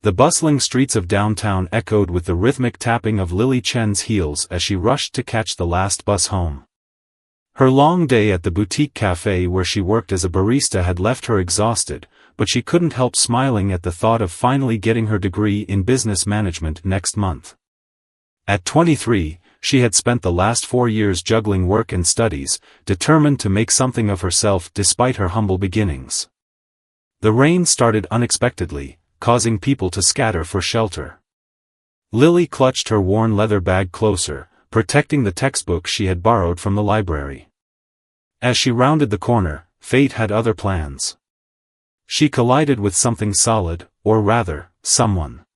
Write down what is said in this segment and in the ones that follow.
The bustling streets of downtown echoed with the rhythmic tapping of Lily Chen's heels as she rushed to catch the last bus home. Her long day at the boutique cafe where she worked as a barista had left her exhausted, but she couldn't help smiling at the thought of finally getting her degree in business management next month. At 23, she had spent the last 4 years juggling work and studies, determined to make something of herself despite her humble beginnings. The rain started unexpectedly, causing people to scatter for shelter. Lily clutched her worn leather bag closer, protecting the textbook she had borrowed from the library. As she rounded the corner, fate had other plans. She collided with something solid, or rather, someone.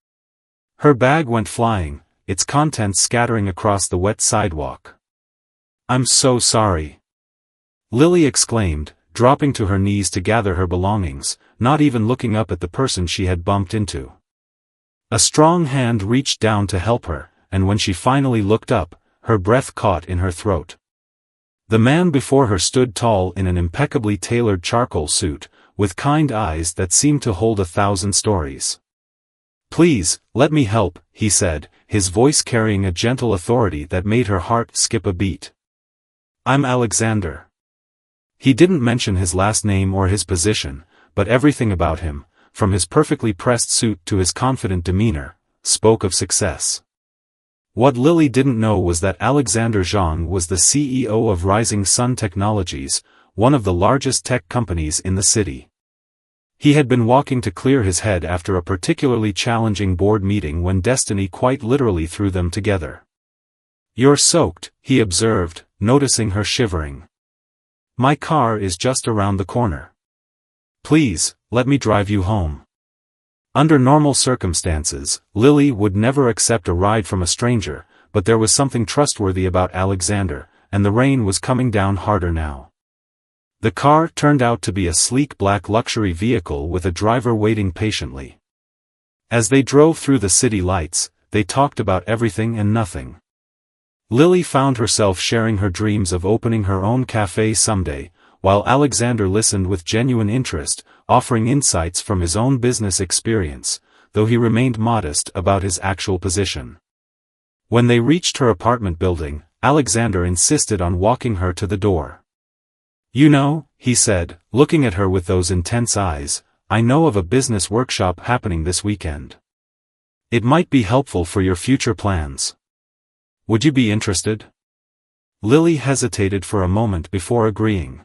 Her bag went flying, its contents scattering across the wet sidewalk. "I'm so sorry," Lily exclaimed, dropping to her knees to gather her belongings, not even looking up at the person she had bumped into. A strong hand reached down to help her, and when she finally looked up, her breath caught in her throat. The man before her stood tall in an impeccably tailored charcoal suit, with kind eyes that seemed to hold 1,000 stories. "Please, let me help," he said, his voice carrying a gentle authority that made her heart skip a beat. "I'm Alexander." He didn't mention his last name or his position, but everything about him, from his perfectly pressed suit to his confident demeanor, spoke of success. What Lily didn't know was that Alexander Zhang was the CEO of Rising Sun Technologies, one of the largest tech companies in the city. He had been walking to clear his head after a particularly challenging board meeting when destiny quite literally threw them together. "You're soaked," he observed, noticing her shivering. "My car is just around the corner. Please, let me drive you home." Under normal circumstances, Lily would never accept a ride from a stranger, but there was something trustworthy about Alexander, and the rain was coming down harder now. The car turned out to be a sleek black luxury vehicle with a driver waiting patiently. As they drove through the city lights, they talked about everything and nothing. Lily found herself sharing her dreams of opening her own cafe someday, while Alexander listened with genuine interest, offering insights from his own business experience, though he remained modest about his actual position. When they reached her apartment building, Alexander insisted on walking her to the door. "You know," he said, looking at her with those intense eyes, "I know of a business workshop happening this weekend. It might be helpful for your future plans. Would you be interested?" Lily hesitated for a moment before agreeing.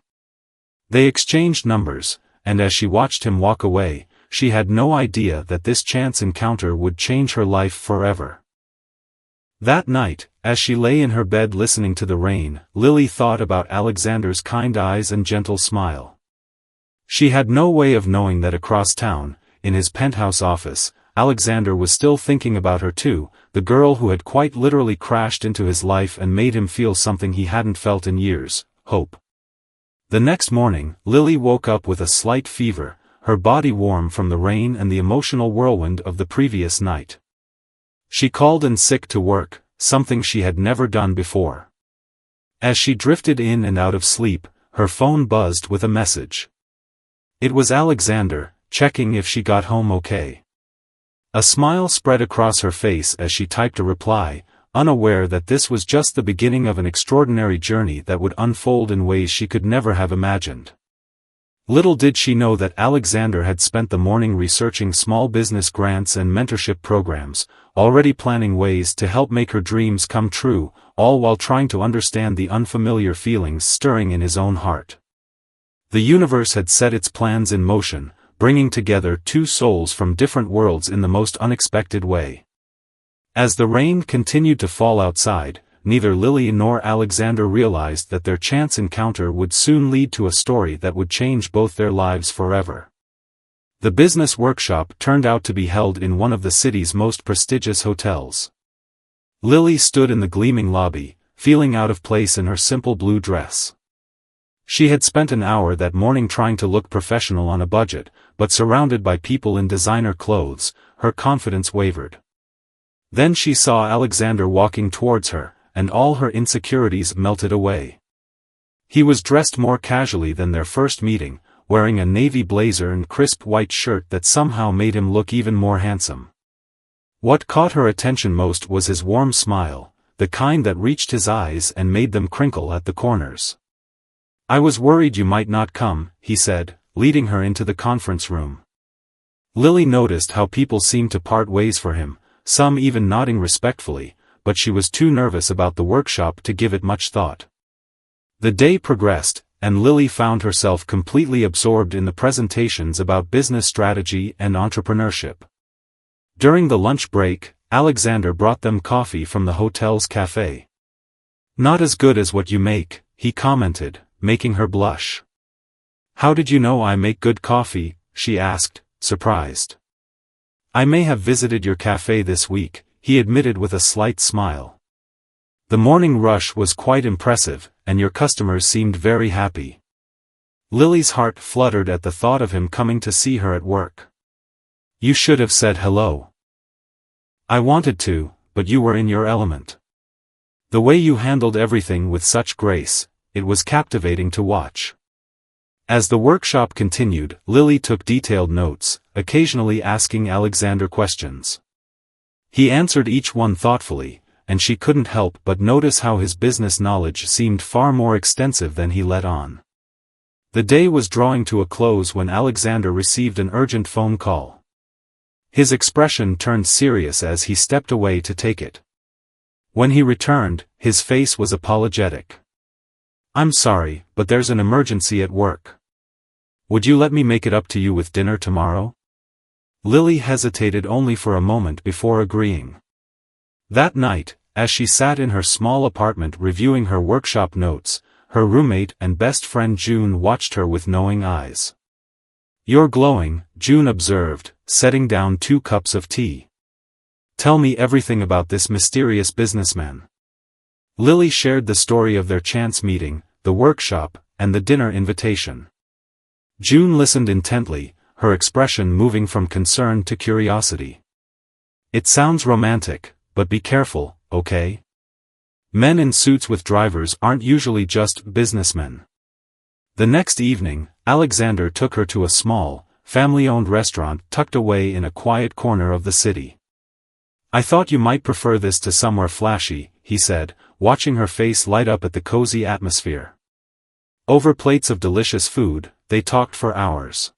They exchanged numbers, and as she watched him walk away, she had no idea that this chance encounter would change her life forever. That night, as she lay in her bed listening to the rain, Lily thought about Alexander's kind eyes and gentle smile. She had no way of knowing that across town, in his penthouse office, Alexander was still thinking about her too, the girl who had quite literally crashed into his life and made him feel something he hadn't felt in years: hope. The next morning, Lily woke up with a slight fever, her body warm from the rain and the emotional whirlwind of the previous night. She called in sick to work, something she had never done before. As she drifted in and out of sleep, her phone buzzed with a message. It was Alexander, checking if she got home okay. A smile spread across her face as she typed a reply, unaware that this was just the beginning of an extraordinary journey that would unfold in ways she could never have imagined. Little did she know that Alexander had spent the morning researching small business grants and mentorship programs, already planning ways to help make her dreams come true, all while trying to understand the unfamiliar feelings stirring in his own heart. The universe had set its plans in motion, bringing together two souls from different worlds in the most unexpected way. As the rain continued to fall outside, neither Lily nor Alexander realized that their chance encounter would soon lead to a story that would change both their lives forever. The business workshop turned out to be held in one of the city's most prestigious hotels. Lily stood in the gleaming lobby, feeling out of place in her simple blue dress. She had spent an hour that morning trying to look professional on a budget, but surrounded by people in designer clothes, her confidence wavered. Then she saw Alexander walking towards her, and all her insecurities melted away. He was dressed more casually than their first meeting, wearing a navy blazer and crisp white shirt that somehow made him look even more handsome. What caught her attention most was his warm smile, the kind that reached his eyes and made them crinkle at the corners. "I was worried you might not come," he said, leading her into the conference room. Lily noticed how people seemed to part ways for him, some even nodding respectfully, but she was too nervous about the workshop to give it much thought. The day progressed, and Lily found herself completely absorbed in the presentations about business strategy and entrepreneurship. During the lunch break, Alexander brought them coffee from the hotel's cafe. "Not as good as what you make," he commented, making her blush. "How did you know I make good coffee?" she asked, surprised. "I may have visited your cafe this week," he admitted with a slight smile. "The morning rush was quite impressive, and your customers seemed very happy." Lily's heart fluttered at the thought of him coming to see her at work. "You should have said hello." "I wanted to, but you were in your element. The way you handled everything with such grace, it was captivating to watch." As the workshop continued, Lily took detailed notes, occasionally asking Alexander questions. He answered each one thoughtfully, and she couldn't help but notice how his business knowledge seemed far more extensive than he let on. The day was drawing to a close when Alexander received an urgent phone call. His expression turned serious as he stepped away to take it. When he returned, his face was apologetic. "I'm sorry, but there's an emergency at work. Would you let me make it up to you with dinner tomorrow?" Lily hesitated only for a moment before agreeing. That night, as she sat in her small apartment reviewing her workshop notes, her roommate and best friend June watched her with knowing eyes. "You're glowing," June observed, setting down 2 cups of tea. "Tell me everything about this mysterious businessman." Lily shared the story of their chance meeting, the workshop, and the dinner invitation. June listened intently, her expression moving from concern to curiosity. "It sounds romantic, but be careful, okay? Men in suits with drivers aren't usually just businessmen." The next evening, Alexander took her to a small, family-owned restaurant tucked away in a quiet corner of the city. "I thought you might prefer this to somewhere flashy," he said, watching her face light up at the cozy atmosphere. Over plates of delicious food, they talked for hours.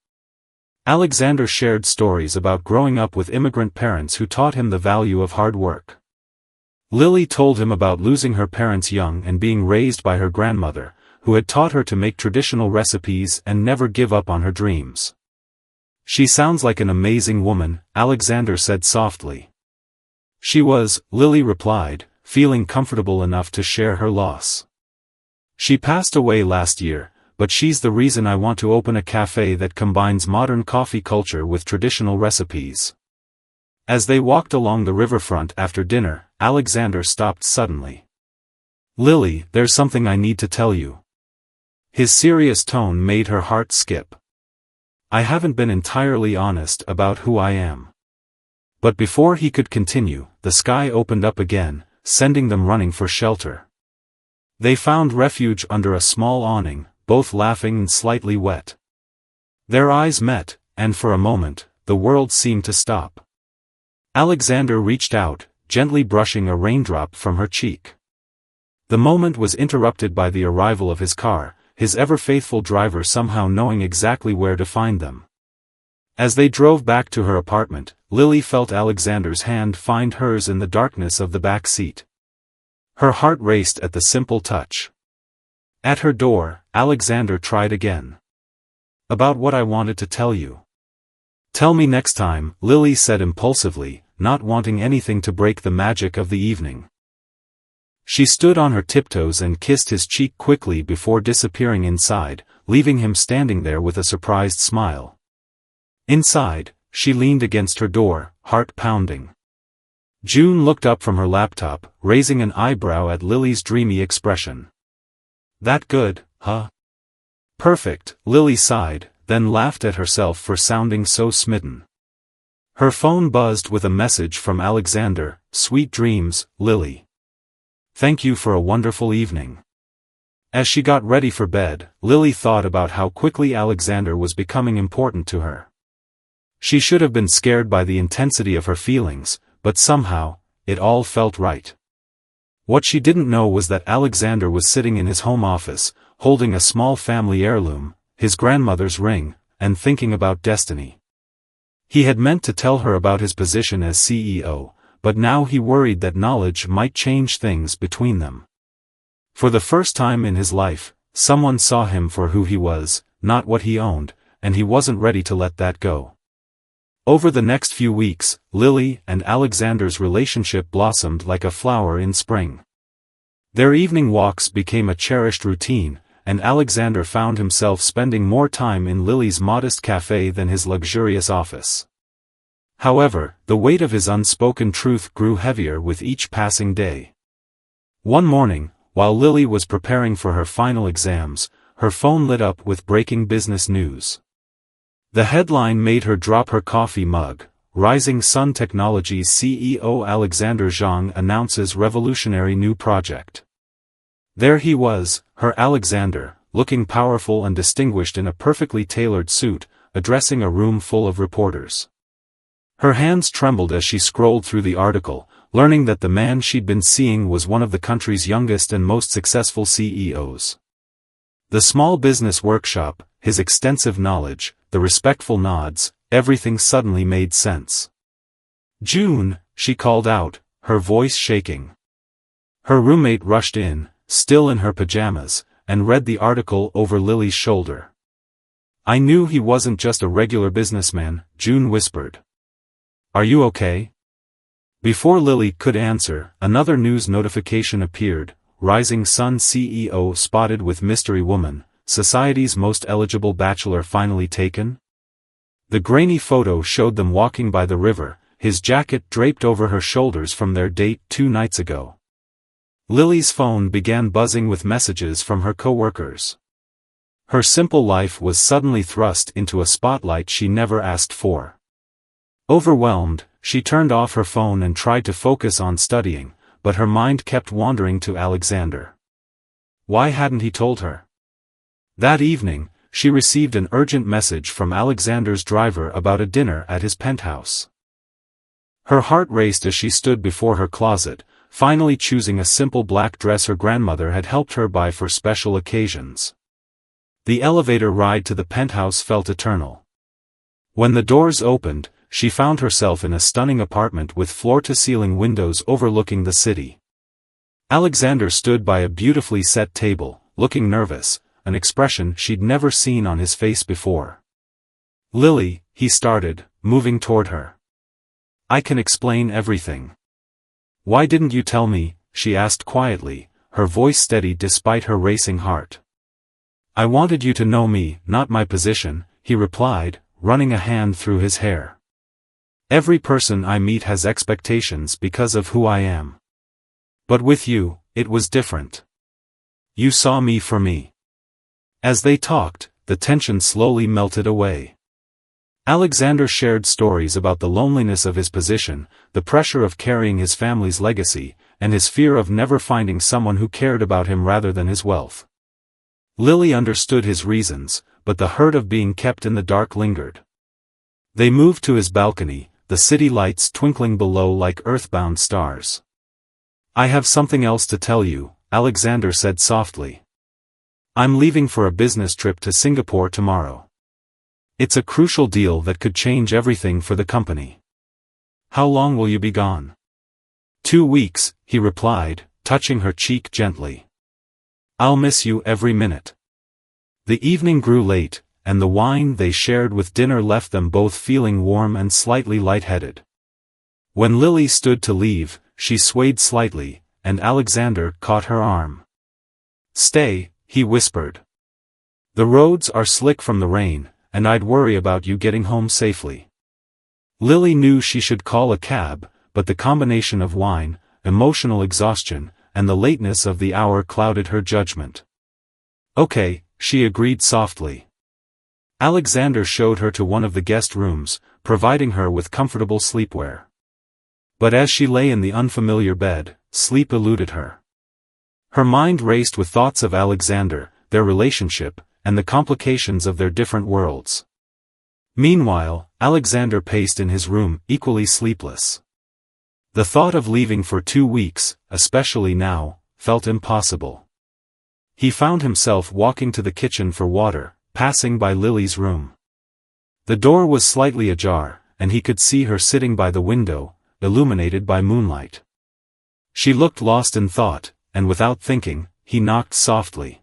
Alexander shared stories about growing up with immigrant parents who taught him the value of hard work. Lily told him about losing her parents young and being raised by her grandmother, who had taught her to make traditional recipes and never give up on her dreams. "She sounds like an amazing woman," Alexander said softly. "She was," Lily replied, feeling comfortable enough to share her loss. "She passed away last year, but she's the reason I want to open a cafe that combines modern coffee culture with traditional recipes." As they walked along the riverfront after dinner, Alexander stopped suddenly. "Lily, there's something I need to tell you." His serious tone made her heart skip. "I haven't been entirely honest about who I am." But before he could continue, the sky opened up again, sending them running for shelter. They found refuge under a small awning, both laughing and slightly wet. Their eyes met, and for a moment, the world seemed to stop. Alexander reached out, gently brushing a raindrop from her cheek. The moment was interrupted by the arrival of his car, his ever-faithful driver somehow knowing exactly where to find them. As they drove back to her apartment, Lily felt Alexander's hand find hers in the darkness of the back seat. Her heart raced at the simple touch. At her door, Alexander tried again. "About what I wanted to tell you." "Tell me next time," Lily said impulsively, not wanting anything to break the magic of the evening. She stood on her tiptoes and kissed his cheek quickly before disappearing inside, leaving him standing there with a surprised smile. Inside, she leaned against her door, heart pounding. June looked up from her laptop, raising an eyebrow at Lily's dreamy expression. "That good, huh?" "Perfect," Lily sighed, then laughed at herself for sounding so smitten. Her phone buzzed with a message from Alexander. "Sweet dreams, Lily. Thank you for a wonderful evening." As she got ready for bed, Lily thought about how quickly Alexander was becoming important to her. She should have been scared by the intensity of her feelings, but somehow, it all felt right. What she didn't know was that Alexander was sitting in his home office, holding a small family heirloom, his grandmother's ring, and thinking about destiny. He had meant to tell her about his position as CEO, but now he worried that knowledge might change things between them. For the first time in his life, someone saw him for who he was, not what he owned, and he wasn't ready to let that go. Over the next few weeks, Lily and Alexander's relationship blossomed like a flower in spring. Their evening walks became a cherished routine, and Alexander found himself spending more time in Lily's modest cafe than his luxurious office. However, the weight of his unspoken truth grew heavier with each passing day. One morning, while Lily was preparing for her final exams, her phone lit up with breaking business news. The headline made her drop her coffee mug. Rising Sun Technologies CEO Alexander Zhang announces revolutionary new project. There he was, her Alexander, looking powerful and distinguished in a perfectly tailored suit, addressing a room full of reporters. Her hands trembled as she scrolled through the article, learning that the man she'd been seeing was one of the country's youngest and most successful CEOs. The small business workshop, his extensive knowledge, the respectful nods, everything suddenly made sense. "June," she called out, her voice shaking. Her roommate rushed in, still in her pajamas, and read the article over Lily's shoulder. "I knew he wasn't just a regular businessman," June whispered. "Are you okay?" Before Lily could answer, another news notification appeared. Rising Sun CEO spotted with mystery woman, society's most eligible bachelor finally taken? The grainy photo showed them walking by the river, his jacket draped over her shoulders from their date 2 nights ago. Lily's phone began buzzing with messages from her coworkers. Her simple life was suddenly thrust into a spotlight she never asked for. Overwhelmed, she turned off her phone and tried to focus on studying, but her mind kept wandering to Alexander. Why hadn't he told her? That evening, she received an urgent message from Alexander's driver about a dinner at his penthouse. Her heart raced as she stood before her closet, finally choosing a simple black dress her grandmother had helped her buy for special occasions. The elevator ride to the penthouse felt eternal. When the doors opened, she found herself in a stunning apartment with floor-to-ceiling windows overlooking the city. Alexander stood by a beautifully set table, looking nervous, an expression she'd never seen on his face before. "Lily," he started, moving toward her. "I can explain everything." "Why didn't you tell me?" she asked quietly, her voice steady despite her racing heart. "I wanted you to know me, not my position," he replied, running a hand through his hair. "Every person I meet has expectations because of who I am. But with you, it was different. You saw me for me." As they talked, the tension slowly melted away. Alexander shared stories about the loneliness of his position, the pressure of carrying his family's legacy, and his fear of never finding someone who cared about him rather than his wealth. Lily understood his reasons, but the hurt of being kept in the dark lingered. They moved to his balcony, the city lights twinkling below like earthbound stars. "I have something else to tell you," Alexander said softly. "I'm leaving for a business trip to Singapore tomorrow. It's a crucial deal that could change everything for the company." "How long will you be gone?" 2 weeks, he replied, touching her cheek gently. "I'll miss you every minute." The evening grew late, and the wine they shared with dinner left them both feeling warm and slightly lightheaded. When Lily stood to leave, she swayed slightly, and Alexander caught her arm. "Stay," he whispered. "The roads are slick from the rain, and I'd worry about you getting home safely." Lily knew she should call a cab, but the combination of wine, emotional exhaustion, and the lateness of the hour clouded her judgment. "Okay," she agreed softly. Alexander showed her to one of the guest rooms, providing her with comfortable sleepwear. But as she lay in the unfamiliar bed, sleep eluded her. Her mind raced with thoughts of Alexander, their relationship, and the complications of their different worlds. Meanwhile, Alexander paced in his room, equally sleepless. The thought of leaving for 2 weeks, especially now, felt impossible. He found himself walking to the kitchen for water, passing by Lily's room. The door was slightly ajar, and he could see her sitting by the window, illuminated by moonlight. She looked lost in thought, and without thinking, he knocked softly.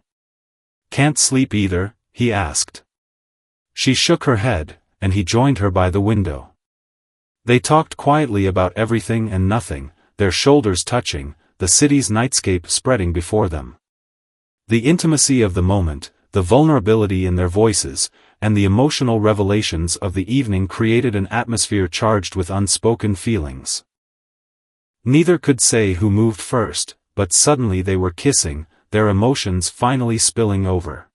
"Can't sleep either?" he asked. She shook her head, and he joined her by the window. They talked quietly about everything and nothing, their shoulders touching, the city's nightscape spreading before them. The intimacy of the moment, the vulnerability in their voices, and the emotional revelations of the evening created an atmosphere charged with unspoken feelings. Neither could say who moved first, but suddenly they were kissing, their emotions finally spilling over.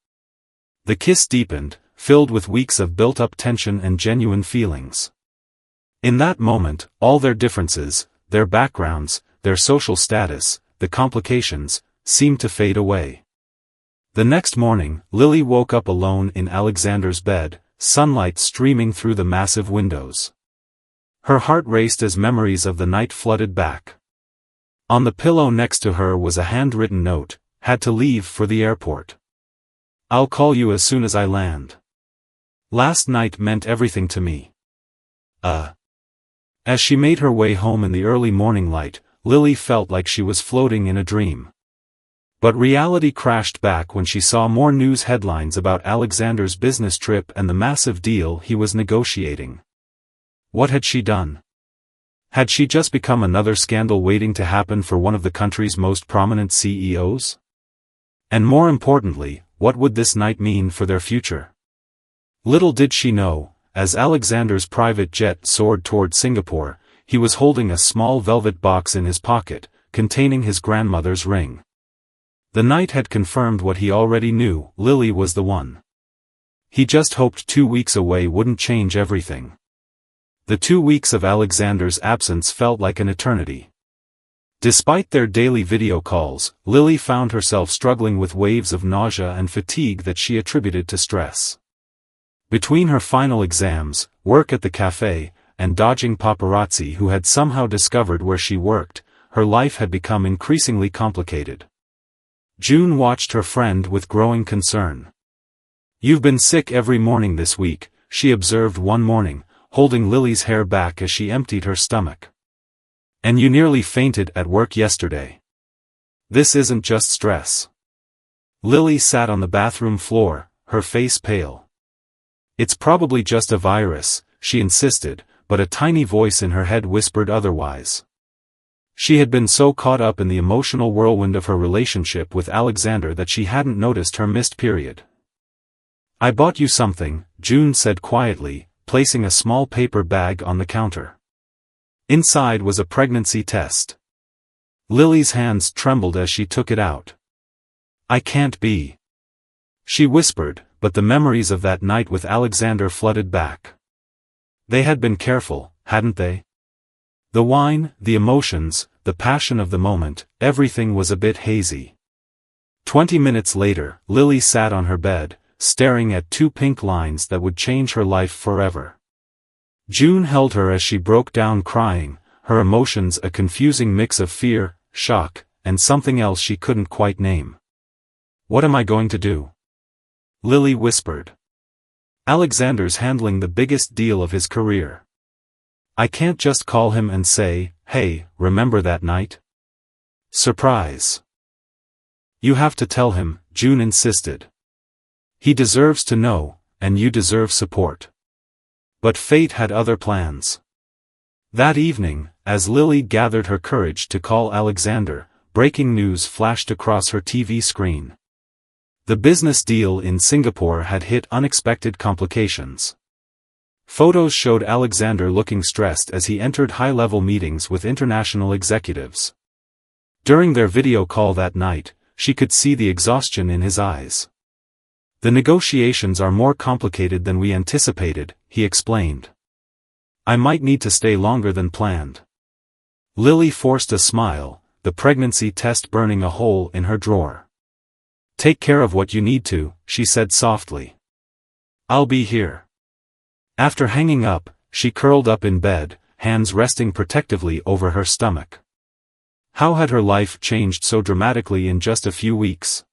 The kiss deepened, filled with weeks of built-up tension and genuine feelings. In that moment, all their differences, their backgrounds, their social status, the complications, seemed to fade away. The next morning, Lily woke up alone in Alexander's bed, sunlight streaming through the massive windows. Her heart raced as memories of the night flooded back. On the pillow next to her was a handwritten note, "Had to leave for the airport. I'll call you as soon as I land. Last night meant everything to me." As she made her way home in the early morning light, Lily felt like she was floating in a dream. But reality crashed back when she saw more news headlines about Alexander's business trip and the massive deal he was negotiating. What had she done? Had she just become another scandal waiting to happen for one of the country's most prominent CEOs? And more importantly, what would this night mean for their future? Little did she know, as Alexander's private jet soared toward Singapore, he was holding a small velvet box in his pocket, containing his grandmother's ring. The night had confirmed what he already knew: Lily was the one. He just hoped 2 weeks away wouldn't change everything. The 2 weeks of Alexander's absence felt like an eternity. Despite their daily video calls, Lily found herself struggling with waves of nausea and fatigue that she attributed to stress. Between her final exams, work at the cafe, and dodging paparazzi who had somehow discovered where she worked, her life had become increasingly complicated. June watched her friend with growing concern. "You've been sick every morning this week," she observed one morning, holding Lily's hair back as she emptied her stomach. "And you nearly fainted at work yesterday. This isn't just stress." Lily sat on the bathroom floor, her face pale. "It's probably just a virus," she insisted, but a tiny voice in her head whispered otherwise. She had been so caught up in the emotional whirlwind of her relationship with Alexander that she hadn't noticed her missed period. "I bought you something," June said quietly, placing a small paper bag on the counter. Inside was a pregnancy test. Lily's hands trembled as she took it out. "I can't be," she whispered, but the memories of that night with Alexander flooded back. They had been careful, hadn't they? The wine, the emotions, the passion of the moment, everything was a bit hazy. 20 minutes later, Lily sat on her bed, staring at 2 pink lines that would change her life forever. June held her as she broke down crying, her emotions a confusing mix of fear, shock, and something else she couldn't quite name. "What am I going to do?" Lily whispered. "Alexander's handling the biggest deal of his career. I can't just call him and say, 'Hey, remember that night?' Surprise. You have to tell him," June insisted. "He deserves to know, and you deserve support." But fate had other plans. That evening, as Lily gathered her courage to call Alexander, breaking news flashed across her TV screen. The business deal in Singapore had hit unexpected complications. Photos showed Alexander looking stressed as he entered high-level meetings with international executives. During their video call that night, she could see the exhaustion in his eyes. "The negotiations are more complicated than we anticipated," he explained. "I might need to stay longer than planned." Lily forced a smile, the pregnancy test burning a hole in her drawer. "Take care of what you need to," she said softly. "I'll be here." After hanging up, she curled up in bed, hands resting protectively over her stomach. How had her life changed so dramatically in just a few weeks?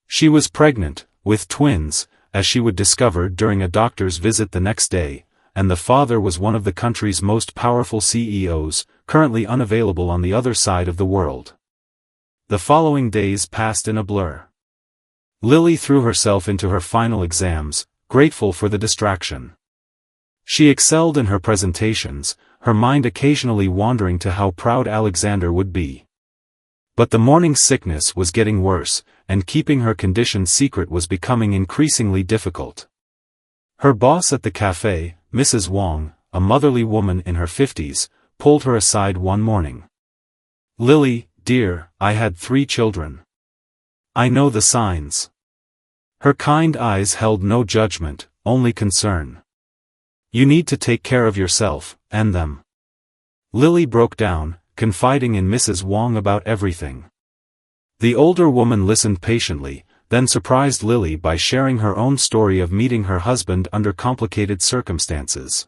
She was pregnant, with twins, as she would discover during a doctor's visit the next day, and the father was one of the country's most powerful CEOs, currently unavailable on the other side of the world. The following days passed in a blur. Lily threw herself into her final exams, grateful for the distraction. She excelled in her presentations, her mind occasionally wandering to how proud Alexander would be. But the morning sickness was getting worse, and keeping her condition secret was becoming increasingly difficult. Her boss at the cafe, Mrs. Wong, a motherly woman in her 50s, pulled her aside one morning. "Lily, dear, I had 3 children. I know the signs." Her kind eyes held no judgment, only concern. "You need to take care of yourself, and them." Lily broke down, confiding in Mrs. Wong about everything. The older woman listened patiently, then surprised Lily by sharing her own story of meeting her husband under complicated circumstances.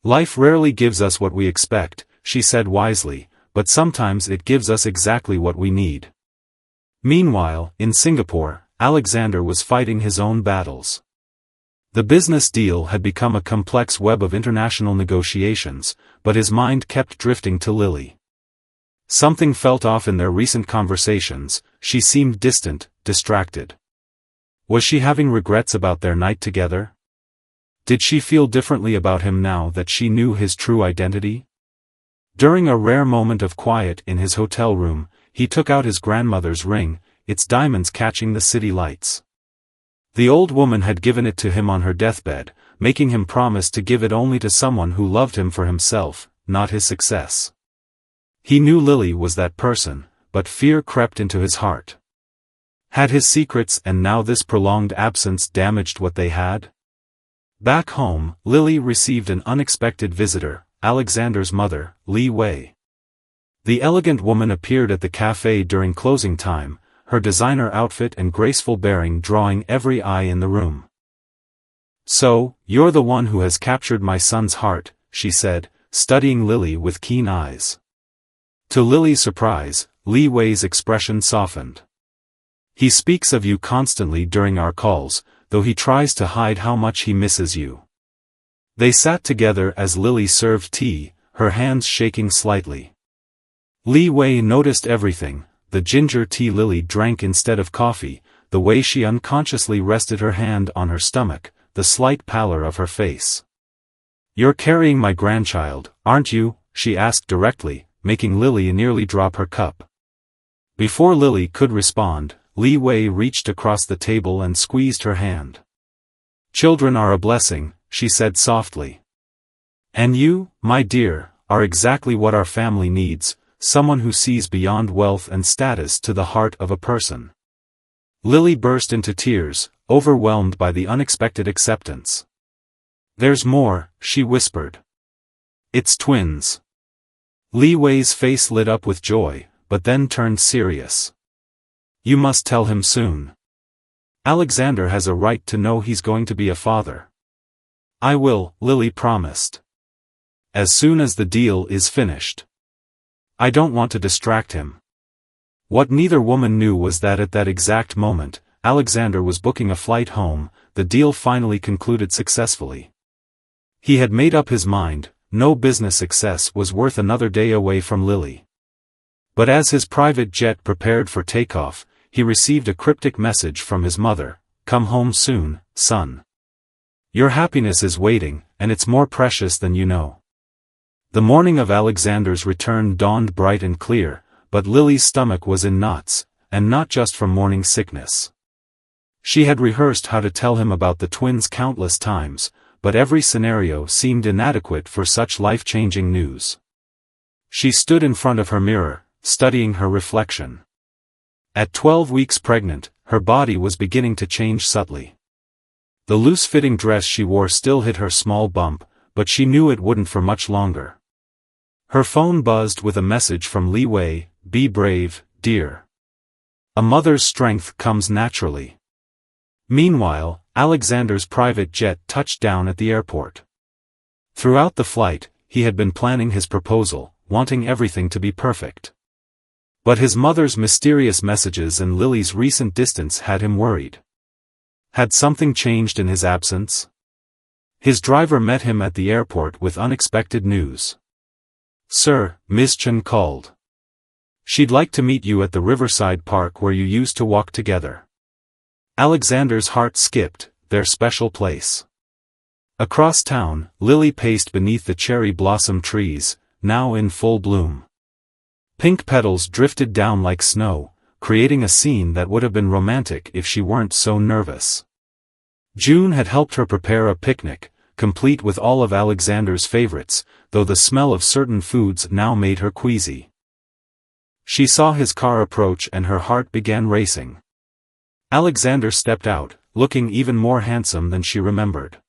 "Life rarely gives us what we expect," she said wisely, "but sometimes it gives us exactly what we need." Meanwhile, in Singapore, Alexander was fighting his own battles. The business deal had become a complex web of international negotiations, but his mind kept drifting to Lily. Something felt off in their recent conversations. She seemed distant, distracted. Was she having regrets about their night together? Did she feel differently about him now that she knew his true identity? During a rare moment of quiet in his hotel room, he took out his grandmother's ring, its diamonds catching the city lights. The old woman had given it to him on her deathbed, making him promise to give it only to someone who loved him for himself, not his success. He knew Lily was that person, but fear crept into his heart. Had his secrets and now this prolonged absence damaged what they had? Back home, Lily received an unexpected visitor, Alexander's mother, Li Wei. The elegant woman appeared at the cafe during closing time, her designer outfit and graceful bearing drawing every eye in the room. "So, you're the one who has captured my son's heart," she said, studying Lily with keen eyes. To Lily's surprise, Li Wei's expression softened. "He speaks of you constantly during our calls, though he tries to hide how much he misses you." They sat together as Lily served tea, her hands shaking slightly. Li Wei noticed everything: the ginger tea Lily drank instead of coffee, the way she unconsciously rested her hand on her stomach, the slight pallor of her face. "You're carrying my grandchild, aren't you?" she asked directly, making Lily nearly drop her cup. Before Lily could respond, Li Wei reached across the table and squeezed her hand. "Children are a blessing," she said softly. "And you, my dear, are exactly what our family needs, someone who sees beyond wealth and status to the heart of a person." Lily burst into tears, overwhelmed by the unexpected acceptance. "There's more," she whispered. "It's twins." Li Wei's face lit up with joy, but then turned serious. "You must tell him soon. Alexander has a right to know he's going to be a father." "I will," Lily promised. "As soon as the deal is finished. I don't want to distract him." What neither woman knew was that at that exact moment, Alexander was booking a flight home. The deal finally concluded successfully. He had made up his mind, no business success was worth another day away from Lily. But as his private jet prepared for takeoff, he received a cryptic message from his mother: "Come home soon, son. Your happiness is waiting, and it's more precious than you know." The morning of Alexander's return dawned bright and clear, but Lily's stomach was in knots, and not just from morning sickness. She had rehearsed how to tell him about the twins countless times, but every scenario seemed inadequate for such life-changing news. She stood in front of her mirror, studying her reflection. At 12 weeks pregnant, her body was beginning to change subtly. The loose-fitting dress she wore still hid her small bump, but she knew it wouldn't for much longer. Her phone buzzed with a message from Li Wei: "Be brave, dear. A mother's strength comes naturally." Meanwhile, Alexander's private jet touched down at the airport. Throughout the flight, he had been planning his proposal, wanting everything to be perfect. But his mother's mysterious messages and Lily's recent distance had him worried. Had something changed in his absence? His driver met him at the airport with unexpected news. "Sir, Miss Chen called. She'd like to meet you at the Riverside Park where you used to walk together." Alexander's heart skipped, their special place. Across town, Lily paced beneath the cherry blossom trees, now in full bloom. Pink petals drifted down like snow, creating a scene that would have been romantic if she weren't so nervous. June had helped her prepare a picnic, complete with all of Alexander's favorites, though the smell of certain foods now made her queasy. She saw his car approach and her heart began racing. Alexander stepped out, looking even more handsome than she remembered.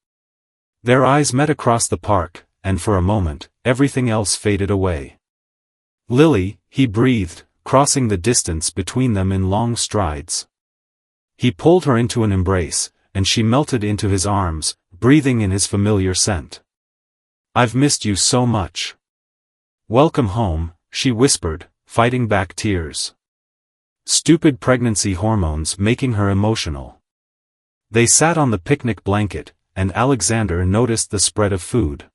Their eyes met across the park, and for a moment, everything else faded away. "Lily," he breathed, crossing the distance between them in long strides. He pulled her into an embrace, and she melted into his arms, breathing in his familiar scent. "I've missed you so much." "Welcome home," she whispered, fighting back tears. Stupid pregnancy hormones making her emotional. They sat on the picnic blanket, and Alexander noticed the spread of food.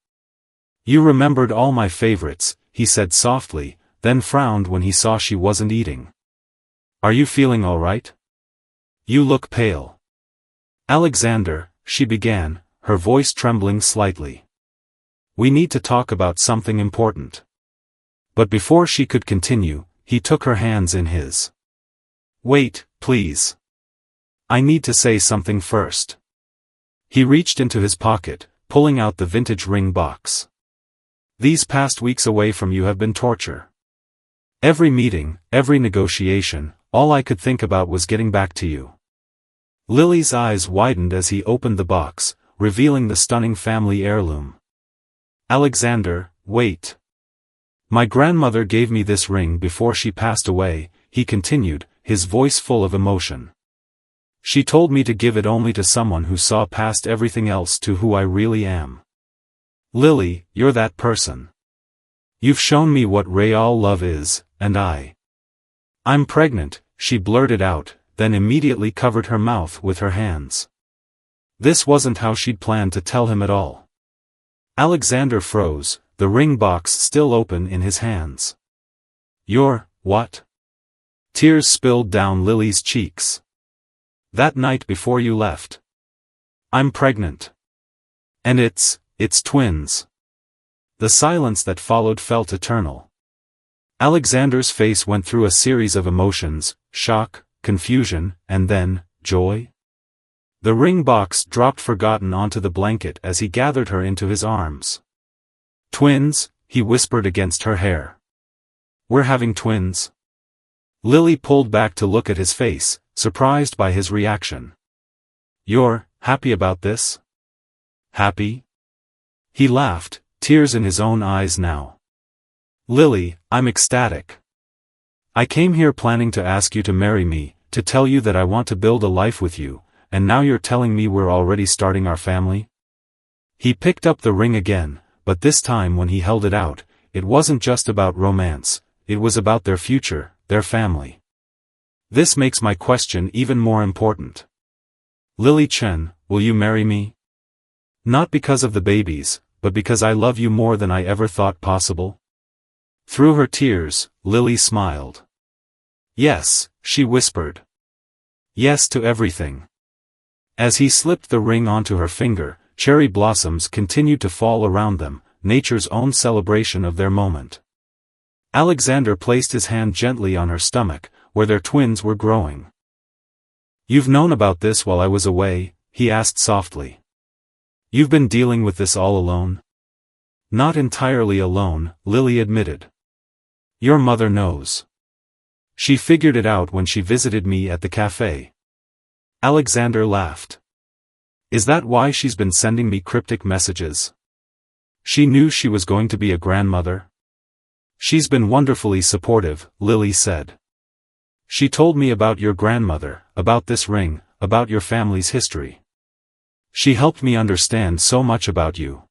"You remembered all my favorites," he said softly, then frowned when he saw she wasn't eating. "Are you feeling all right? You look pale." "Alexander," she began, her voice trembling slightly. "We need to talk about something important." But before she could continue, he took her hands in his. "Wait, please. I need to say something first." He reached into his pocket, pulling out the vintage ring box. "These past weeks away from you have been torture. Every meeting, every negotiation, all I could think about was getting back to you." Lily's eyes widened as he opened the box, revealing the stunning family heirloom. "Alexander, wait. My grandmother gave me this ring before she passed away," he continued, his voice full of emotion. "She told me to give it only to someone who saw past everything else to who I really am. Lily, you're that person. You've shown me what real love is, and I'm pregnant," she blurted out, then immediately covered her mouth with her hands. This wasn't how she'd planned to tell him at all. Alexander froze, the ring box still open in his hands. "You're, what?" Tears spilled down Lily's cheeks. "That night before you left. I'm pregnant. And it's twins." The silence that followed felt eternal. Alexander's face went through a series of emotions, shock, confusion, and then, joy. The ring box dropped forgotten onto the blanket as he gathered her into his arms. "Twins," he whispered against her hair. "We're having twins." Lily pulled back to look at his face, surprised by his reaction. "You're happy about this?" "Happy?" He laughed, tears in his own eyes now. "Lily, I'm ecstatic. I came here planning to ask you to marry me, to tell you that I want to build a life with you, and now you're telling me we're already starting our family?" He picked up the ring again, but this time when he held it out, it wasn't just about romance, it was about their future, their family. "This makes my question even more important. Lily Chen, will you marry me? Not because of the babies, but because I love you more than I ever thought possible?" Through her tears, Lily smiled. "Yes," she whispered. "Yes to everything." As he slipped the ring onto her finger, cherry blossoms continued to fall around them, nature's own celebration of their moment. Alexander placed his hand gently on her stomach, where their twins were growing. "You've known about this while I was away?" he asked softly. "You've been dealing with this all alone?" "Not entirely alone," Lily admitted. "Your mother knows. She figured it out when she visited me at the cafe." Alexander laughed. "Is that why she's been sending me cryptic messages? She knew she was going to be a grandmother?" "She's been wonderfully supportive," Lily said. "She told me about your grandmother, about this ring, about your family's history. She helped me understand so much about you."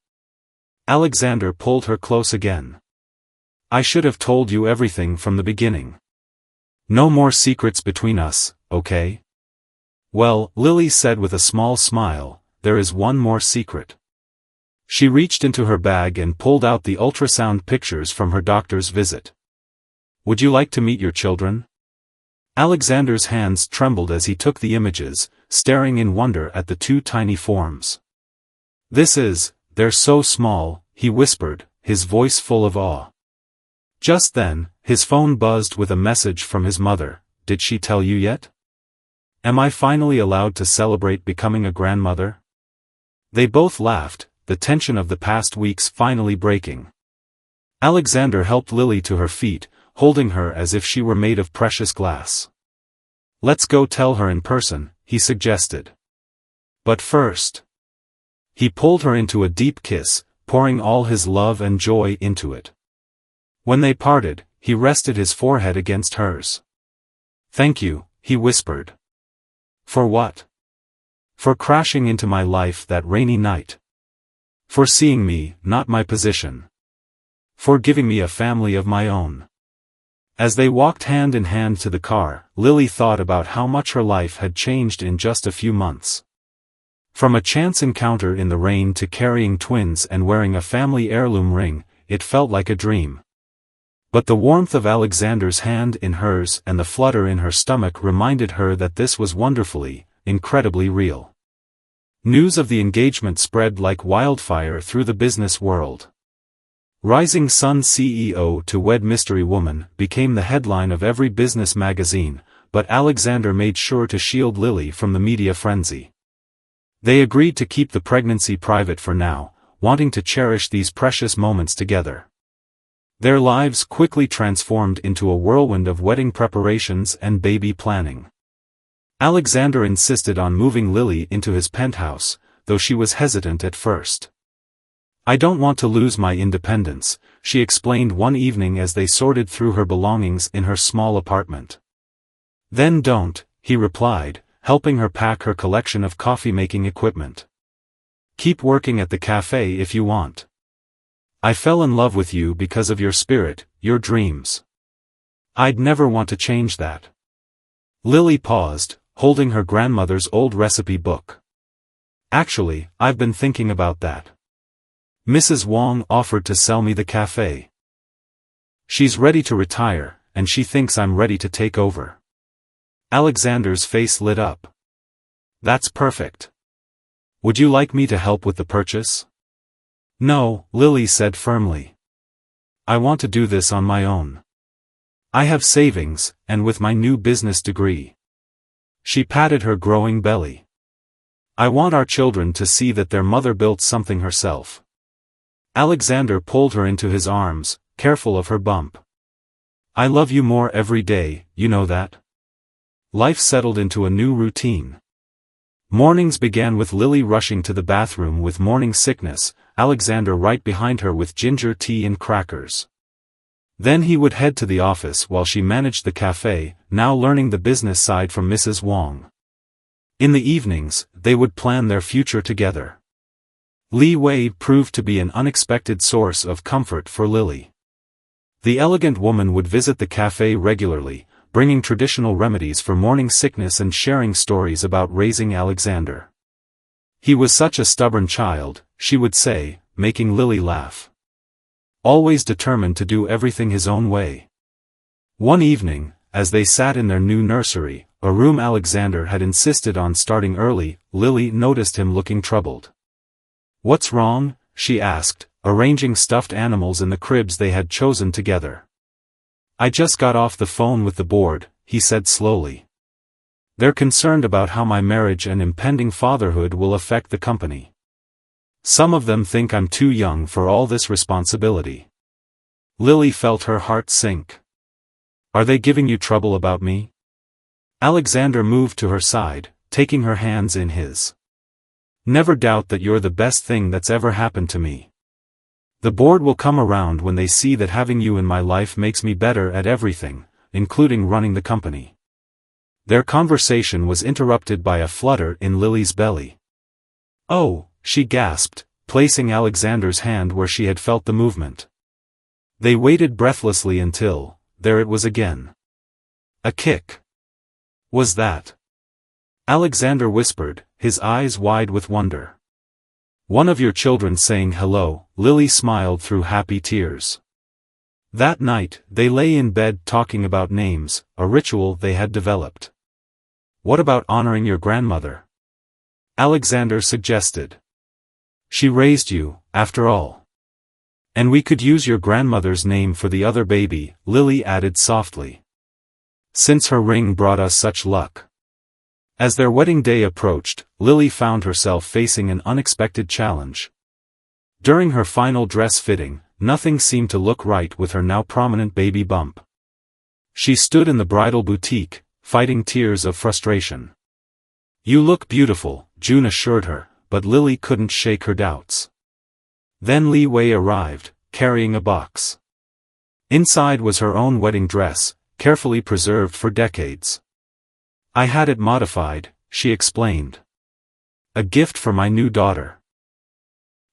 Alexander pulled her close again. I should have told you everything from the beginning. No more secrets between us, okay? Well, Lily said with a small smile, there is one more secret. She reached into her bag and pulled out the ultrasound pictures from her doctor's visit. Would you like to meet your children? Alexander's hands trembled as he took the images, staring in wonder at the two tiny forms. They're so small, he whispered, his voice full of awe. Just then, his phone buzzed with a message from his mother. Did she tell you yet? Am I finally allowed to celebrate becoming a grandmother? They both laughed, the tension of the past weeks finally breaking. Alexander helped Lily to her feet, holding her as if she were made of precious glass. Let's go tell her in person, he suggested. But first. He pulled her into a deep kiss, pouring all his love and joy into it. When they parted, he rested his forehead against hers. Thank you, he whispered. For what? For crashing into my life that rainy night. For seeing me, not my position. For giving me a family of my own. As they walked hand in hand to the car, Lily thought about how much her life had changed in just a few months. From a chance encounter in the rain to carrying twins and wearing a family heirloom ring, it felt like a dream. But the warmth of Alexander's hand in hers and the flutter in her stomach reminded her that this was wonderfully, incredibly real. News of the engagement spread like wildfire through the business world. Rising Sun CEO to wed mystery woman became the headline of every business magazine, but Alexander made sure to shield Lily from the media frenzy. They agreed to keep the pregnancy private for now, wanting to cherish these precious moments together. Their lives quickly transformed into a whirlwind of wedding preparations and baby planning. Alexander insisted on moving Lily into his penthouse, though she was hesitant at first. I don't want to lose my independence, she explained one evening as they sorted through her belongings in her small apartment. Then don't, he replied, helping her pack her collection of coffee-making equipment. Keep working at the cafe if you want. I fell in love with you because of your spirit, your dreams. I'd never want to change that. Lily paused, holding her grandmother's old recipe book. Actually, I've been thinking about that. Mrs. Wong offered to sell me the cafe. She's ready to retire, and she thinks I'm ready to take over. Alexander's face lit up. That's perfect. Would you like me to help with the purchase? No, Lily said firmly. I want to do this on my own. I have savings, and with my new business degree. She patted her growing belly. I want our children to see that their mother built something herself. Alexander pulled her into his arms, careful of her bump. I love you more every day, you know that? Life settled into a new routine. Mornings began with Lily rushing to the bathroom with morning sickness, Alexander right behind her with ginger tea and crackers. Then he would head to the office while she managed the cafe, now learning the business side from Mrs. Wong. In the evenings, they would plan their future together. Li Wei proved to be an unexpected source of comfort for Lily. The elegant woman would visit the cafe regularly, bringing traditional remedies for morning sickness and sharing stories about raising Alexander. He was such a stubborn child, she would say, making Lily laugh. Always determined to do everything his own way. One evening, as they sat in their new nursery, a room Alexander had insisted on starting early, Lily noticed him looking troubled. What's wrong? She asked, arranging stuffed animals in the cribs they had chosen together. I just got off the phone with the board, he said slowly. They're concerned about how my marriage and impending fatherhood will affect the company. Some of them think I'm too young for all this responsibility. Lily felt her heart sink. Are they giving you trouble about me? Alexander moved to her side, taking her hands in his. Never doubt that you're the best thing that's ever happened to me. The board will come around when they see that having you in my life makes me better at everything, including running the company. Their conversation was interrupted by a flutter in Lily's belly. Oh, she gasped, placing Alexander's hand where she had felt the movement. They waited breathlessly until, there it was again. A kick. Was that? Alexander whispered, his eyes wide with wonder. One of your children saying hello, Lily smiled through happy tears. That night, they lay in bed talking about names, a ritual they had developed. What about honoring your grandmother? Alexander suggested. She raised you, after all. And we could use your grandmother's name for the other baby, Lily added softly. Since her ring brought us such luck. As their wedding day approached, Lily found herself facing an unexpected challenge. During her final dress fitting, nothing seemed to look right with her now prominent baby bump. She stood in the bridal boutique, fighting tears of frustration. You look beautiful, June assured her, but Lily couldn't shake her doubts. Then Li Wei arrived, carrying a box. Inside was her own wedding dress, carefully preserved for decades. I had it modified, she explained. A gift for my new daughter.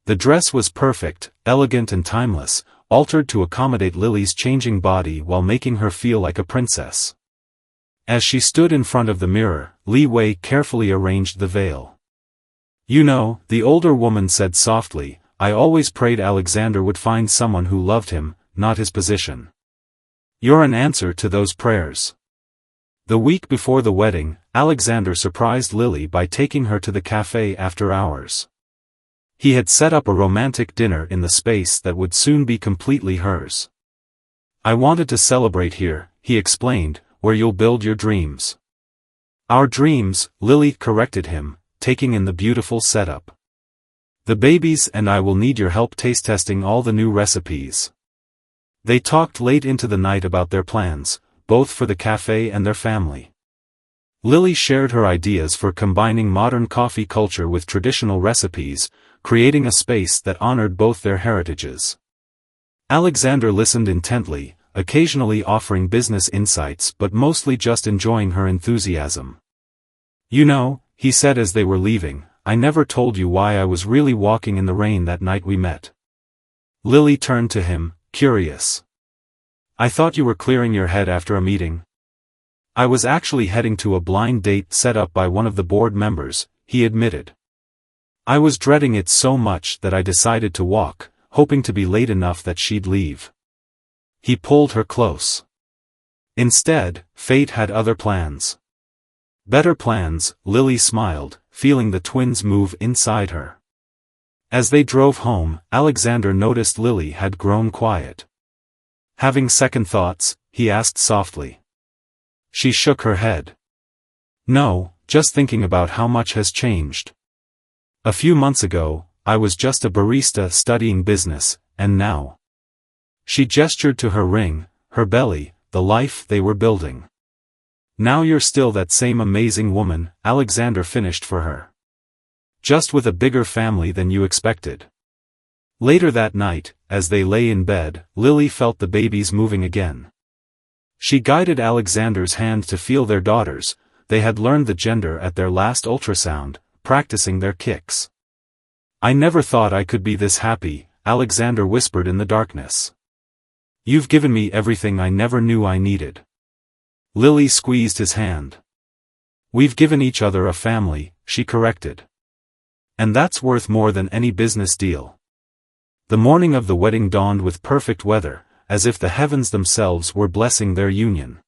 The dress was perfect, elegant and timeless, altered to accommodate Lily's changing body while making her feel like a princess. As she stood in front of the mirror, Li Wei carefully arranged the veil. You know, the older woman said softly, I always prayed Alexander would find someone who loved him, not his position. You're an answer to those prayers. The week before the wedding, Alexander surprised Lily by taking her to the cafe after hours. He had set up a romantic dinner in the space that would soon be completely hers. I wanted to celebrate here, he explained, where you'll build your dreams. Our dreams, Lily corrected him, taking in the beautiful setup. The babies and I will need your help taste testing all the new recipes. They talked late into the night about their plans, both for the cafe and their family. Lily shared her ideas for combining modern coffee culture with traditional recipes, creating a space that honored both their heritages. Alexander listened intently, occasionally offering business insights but mostly just enjoying her enthusiasm. You know, he said as they were leaving, I never told you why I was really walking in the rain that night we met. Lily turned to him, curious. I thought you were clearing your head after a meeting. I was actually heading to a blind date set up by one of the board members, he admitted. I was dreading it so much that I decided to walk, hoping to be late enough that she'd leave. He pulled her close. Instead, fate had other plans. Better plans, Lily smiled, feeling the twins move inside her. As they drove home, Alexander noticed Lily had grown quiet. Having second thoughts, he asked softly. She shook her head. No, just thinking about how much has changed. A few months ago, I was just a barista studying business, and now. She gestured to her ring, her belly, the life they were building. Now you're still that same amazing woman, Alexander finished for her. Just with a bigger family than you expected. Later that night, as they lay in bed, Lily felt the babies moving again. She guided Alexander's hand to feel their daughters, they had learned the gender at their last ultrasound, practicing their kicks. I never thought I could be this happy, Alexander whispered in the darkness. You've given me everything I never knew I needed. Lily squeezed his hand. We've given each other a family, she corrected. And that's worth more than any business deal. The morning of the wedding dawned with perfect weather, as if the heavens themselves were blessing their union.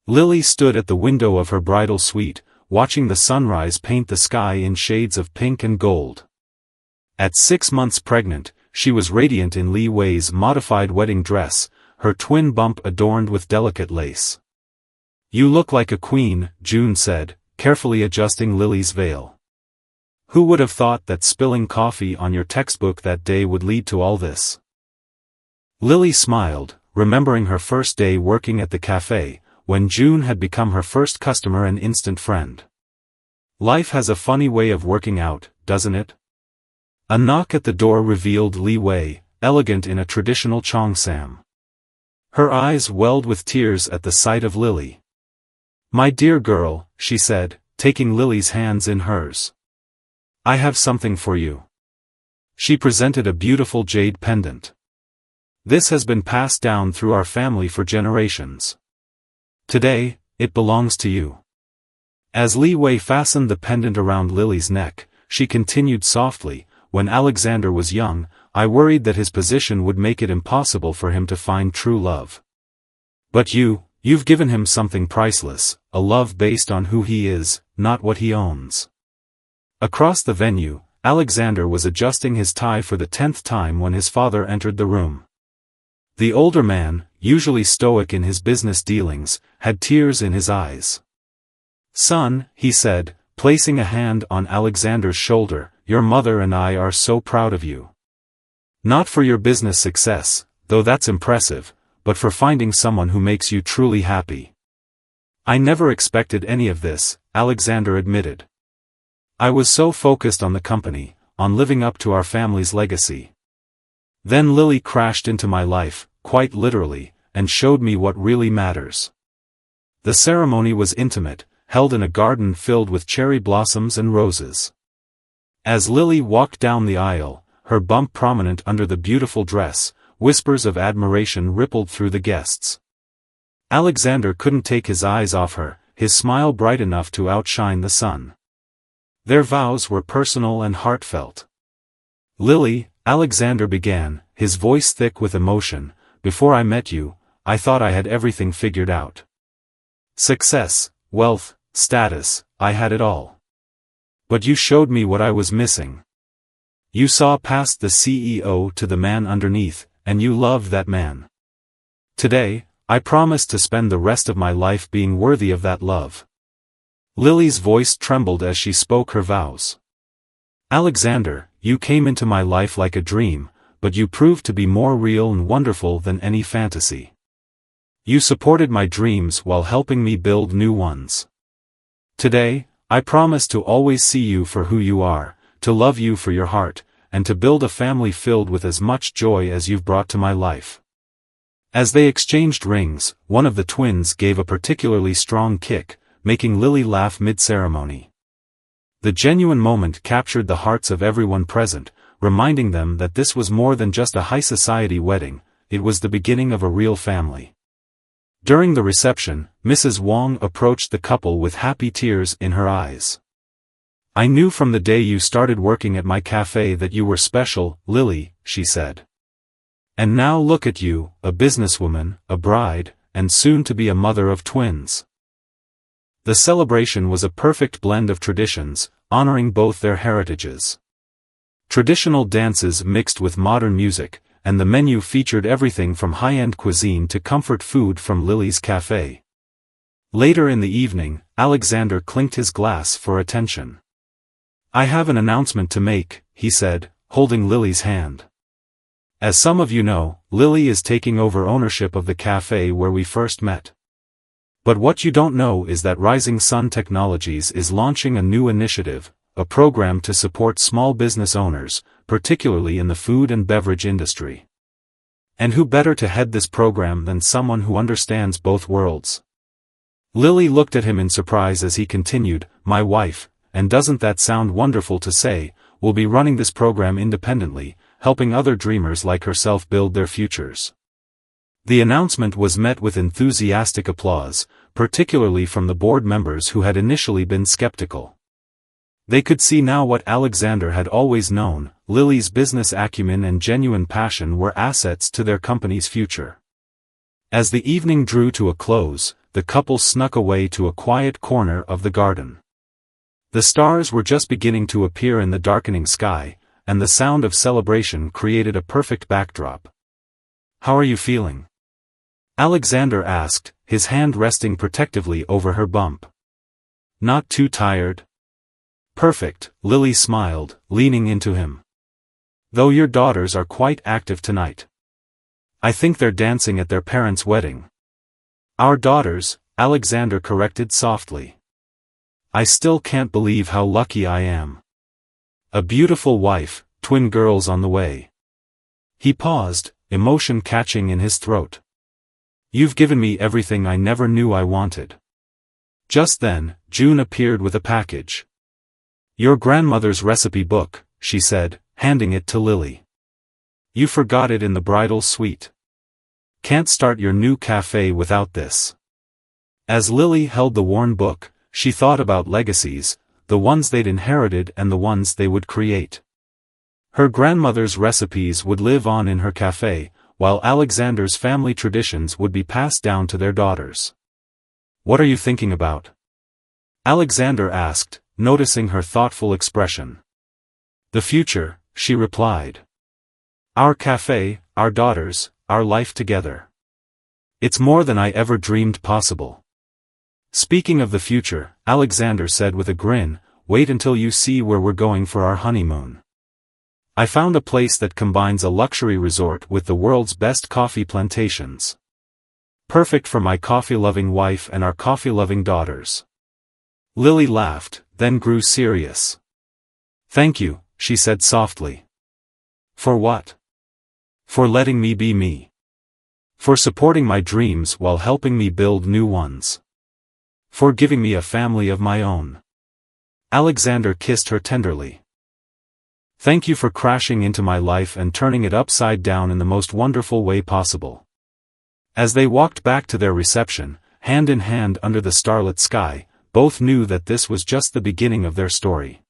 Lily stood at the window of her bridal suite, watching the sunrise paint the sky in shades of pink and gold. At 6 months pregnant, she was radiant in Li Wei's modified wedding dress, her twin bump adorned with delicate lace. You look like a queen, June said, carefully adjusting Lily's veil. Who would have thought that spilling coffee on your textbook that day would lead to all this? Lily smiled, remembering her first day working at the cafe, when June had become her first customer and instant friend. Life has a funny way of working out, doesn't it? A knock at the door revealed Li Wei, elegant in a traditional cheongsam. Her eyes welled with tears at the sight of Lily. My dear girl, she said, taking Lily's hands in hers. I have something for you. She presented a beautiful jade pendant. This has been passed down through our family for generations. Today, it belongs to you. As Li Wei fastened the pendant around Lily's neck, she continued softly, when Alexander was young, I worried that his position would make it impossible for him to find true love. But you've given him something priceless, a love based on who he is, not what he owns. Across the venue, Alexander was adjusting his tie for the 10th time when his father entered the room. The older man, usually stoic in his business dealings, had tears in his eyes. Son, he said, placing a hand on Alexander's shoulder, your mother and I are so proud of you. Not for your business success, though that's impressive, but for finding someone who makes you truly happy. I never expected any of this, Alexander admitted. I was so focused on the company, on living up to our family's legacy. Then Lily crashed into my life, quite literally, and showed me what really matters. The ceremony was intimate, held in a garden filled with cherry blossoms and roses. As Lily walked down the aisle, her bump prominent under the beautiful dress, whispers of admiration rippled through the guests. Alexander couldn't take his eyes off her, his smile bright enough to outshine the sun. Their vows were personal and heartfelt. Lily, Alexander began, his voice thick with emotion, before I met you, I thought I had everything figured out. Success, wealth, status, I had it all. But you showed me what I was missing. You saw past the CEO to the man underneath, and you loved that man. Today, I promise to spend the rest of my life being worthy of that love. Lily's voice trembled as she spoke her vows. Alexander, you came into my life like a dream, but you proved to be more real and wonderful than any fantasy. You supported my dreams while helping me build new ones. Today, I promise to always see you for who you are, to love you for your heart, and to build a family filled with as much joy as you've brought to my life. As they exchanged rings, one of the twins gave a particularly strong kick, making Lily laugh mid-ceremony. The genuine moment captured the hearts of everyone present, reminding them that this was more than just a high society wedding, it was the beginning of a real family. During the reception, Mrs. Wong approached the couple with happy tears in her eyes. I knew from the day you started working at my cafe that you were special, Lily, she said. And now look at you, a businesswoman, a bride, and soon to be a mother of twins. The celebration was a perfect blend of traditions, honoring both their heritages. Traditional dances mixed with modern music, and the menu featured everything from high-end cuisine to comfort food from Lily's cafe. Later in the evening, Alexander clinked his glass for attention. I have an announcement to make, he said, holding Lily's hand. As some of you know, Lily is taking over ownership of the cafe where we first met. But what you don't know is that Rising Sun Technologies is launching a new initiative, a program to support small business owners, particularly in the food and beverage industry. And who better to head this program than someone who understands both worlds? Lily looked at him in surprise as he continued, my wife, and doesn't that sound wonderful to say, will be running this program independently, helping other dreamers like herself build their futures. The announcement was met with enthusiastic applause, particularly from the board members who had initially been skeptical. They could see now what Alexander had always known, Lily's business acumen and genuine passion were assets to their company's future. As the evening drew to a close, the couple snuck away to a quiet corner of the garden. The stars were just beginning to appear in the darkening sky, and the sound of celebration created a perfect backdrop. How are you feeling? Alexander asked, his hand resting protectively over her bump. Not too tired? Perfect, Lily smiled, leaning into him. Though your daughters are quite active tonight. I think they're dancing at their parents' wedding. Our daughters, Alexander corrected softly. I still can't believe how lucky I am. A beautiful wife, twin girls on the way. He paused, emotion catching in his throat. You've given me everything I never knew I wanted. Just then, June appeared with a package. Your grandmother's recipe book, she said, handing it to Lily. "You forgot it in the bridal suite. Can't start your new cafe without this." As Lily held the worn book, she thought about legacies, the ones they'd inherited and the ones they would create. Her grandmother's recipes would live on in her cafe, while Alexander's family traditions would be passed down to their daughters. "What are you thinking about?" Alexander asked, noticing her thoughtful expression. "The future," she replied. "Our cafe, our daughters, our life together. It's more than I ever dreamed possible." "Speaking of the future," Alexander said with a grin, "wait until you see where we're going for our honeymoon. I found a place that combines a luxury resort with the world's best coffee plantations. Perfect for my coffee-loving wife and our coffee-loving daughters." Lily laughed, then grew serious. "Thank you," she said softly. "For what?" "For letting me be me. For supporting my dreams while helping me build new ones. For giving me a family of my own." Alexander kissed her tenderly. "Thank you for crashing into my life and turning it upside down in the most wonderful way possible." As they walked back to their reception, hand in hand under the starlit sky, both knew that this was just the beginning of their story.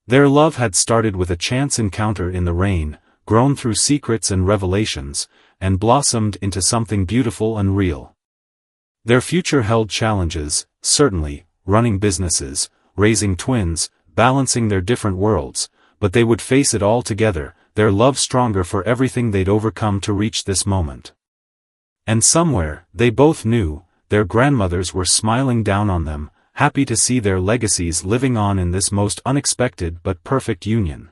Their love had started with a chance encounter in the rain, grown through secrets and revelations, and blossomed into something beautiful and real. Their future held challenges, certainly, running businesses, raising twins, balancing their different worlds, but they would face it all together, their love stronger for everything they'd overcome to reach this moment. And somewhere, they both knew, their grandmothers were smiling down on them, happy to see their legacies living on in this most unexpected but perfect union.